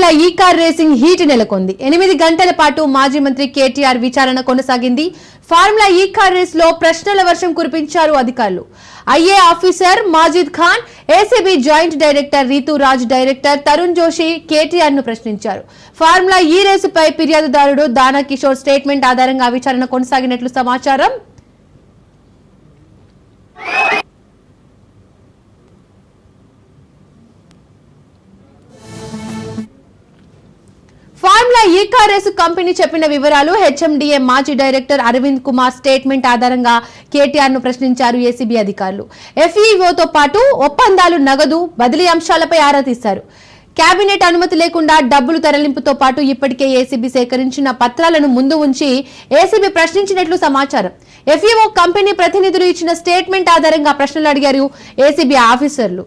Formula ఈ car racing heat నెలకొంది. 8 గంటల పాటు మాజీ మంత్రి కేటీఆర్ విచారణ కొనసాగింది. ఫార్ములా ఈ కార్ రేస్ లో ప్రశ్నల వర్షం కురిపించారు అధికారులు. I A officer Majid Khan, ACB joint director Ritu Raj, director Tarun Joshi KTR ను ప్రశ్నించారు. ఫార్ములా ఈ రేసుపై ఫిర్యాదుదారుడు దానా కిషోర్ స్టేట్మెంట్ ఆధారంగా విచారణ కొనసాగినట్లు సమాచారం. ఫార్ములా ఈ కార్ రేసు కంపెనీ చెప్పిన వివరాలు, హెచ్ఎండిఏ మాజీ డైరెక్టర్ అరవింద్ కుమార్ స్టేట్మెంట్ ఆధారంగా కేటీఆర్ ను ప్రశ్నించారు ఏసీబీ అధికారులు. ఎఫ్ఈఓతో పాటు ఒప్పందాలు, నగదు బదిలీ అంశాలపై ఆరా తీశారు. కేబినెట్ అనుమతి లేకుండా డబ్బులు తరలింపుతో పాటు ఇప్పటికే ఏసీబీ సేకరించిన పత్రాలను ముందు ఉంచి ఏసీబీ ప్రశ్నించినట్లు సమాచారం. ఎఫ్ఈఓ కంపెనీ ప్రతినిధులు ఇచ్చిన స్టేట్మెంట్ ఆధారంగా ప్రశ్నలు అడిగారు ఏసీబీ ఆఫీసర్లు.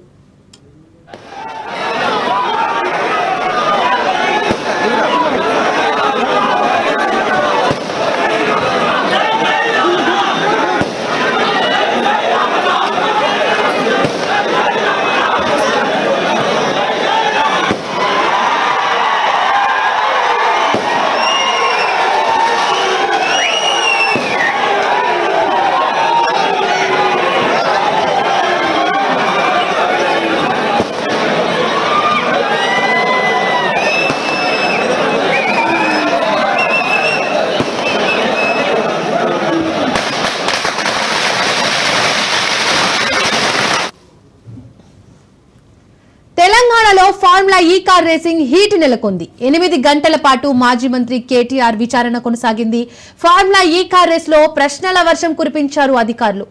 తెలంగాణలో ఫార్ములా ఈ కార్ రేసింగ్ హీట్ నెలకొంది. 8 గంటల పాటు మాజీ మంత్రి కేటీఆర్ విచారణ కొనసాగింది. ఫార్ములా ఈ కార్ రేస్ లో ప్రశ్నల వర్షం కురిపించారు అధికారులు.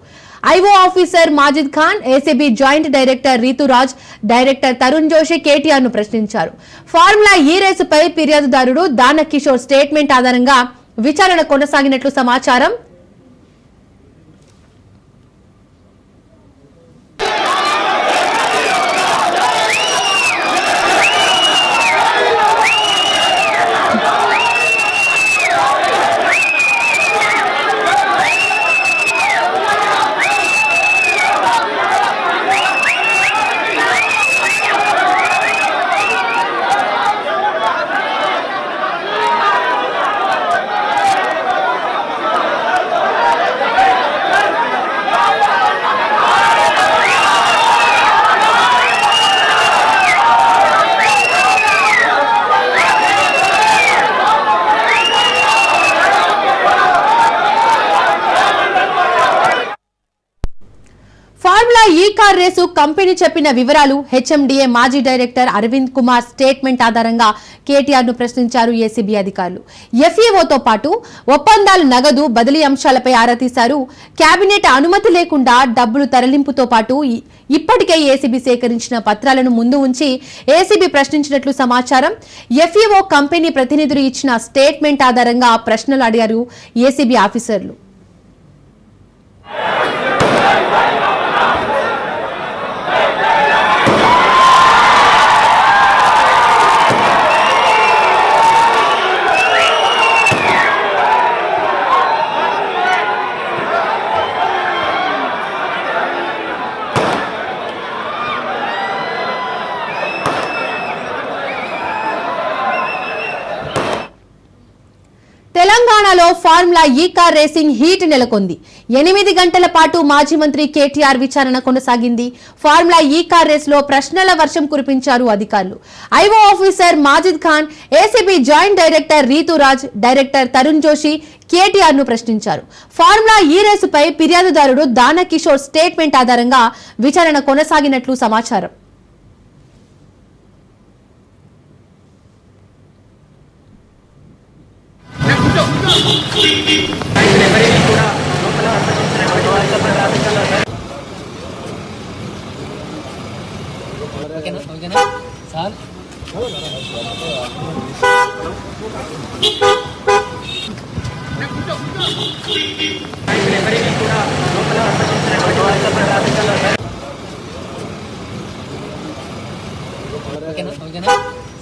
IO officer Majid Khan, ACB joint director Ritu Raj, director Tarun Joshi KTR ను ప్రశ్నించారు. ఫార్ములా ఈ రేసుపై ఫిర్యాదుదారుడు దానా కిషోర్ స్టేట్మెంట్ ఆధారంగా విచారణ కొనసాగినట్లు సమాచారం. ఫార్ములా ఈ కార్ రేసు కంపెనీ చెప్పిన వివరాలు, హెచ్ఎండిఏ మాజీ డైరెక్టర్ అరవింద్ కుమార్ స్టేట్మెంట్ ఆధారంగా కేటీఆర్ ను ప్రశ్నించారు ఏసీబీ అధికారులు. ఎఫ్ఈఓతో పాటు ఒప్పందాలు, నగదు బదిలీ అంశాలపై ఆరా తీశారు. కేబినెట్ అనుమతి లేకుండా డబ్బులు తరలింపుతో పాటు ఇప్పటికే ఏసీబీ సేకరించిన పత్రాలను ముందు ఉంచి ఏసీబీ ప్రశ్నించినట్లు సమాచారం. ఎఫ్ఈఓ కంపెనీ ప్రతినిధులు ఇచ్చిన స్టేట్మెంట్ ఆధారంగా ప్రశ్నలు అడిగారు ఏసీబీ ఆఫీసర్లు. తెలంగాణలో ఫార్ములా ఈ కార్ రేసింగ్ హీట్ నెలకొంది. 8 గంటల పాటు మాజీ మంత్రి కేటీఆర్ విచారణ కొనసాగింది. ఫార్ములా ఈ కార్ రేస్ లో ప్రశ్నల వర్షం కురిపించారు అధికారులు. IO officer Majid Khan, ACB joint director Ritu Raj, director Tarun Joshi KTR ను ప్రశ్నించారు. ఫార్ములా ఈ రేసుపై ఫిర్యాదుదారుడు దానా కిషోర్ స్టేట్మెంట్ ఆధారంగా విచారణ కొనసాగినట్లు సమాచారం. Sir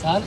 sir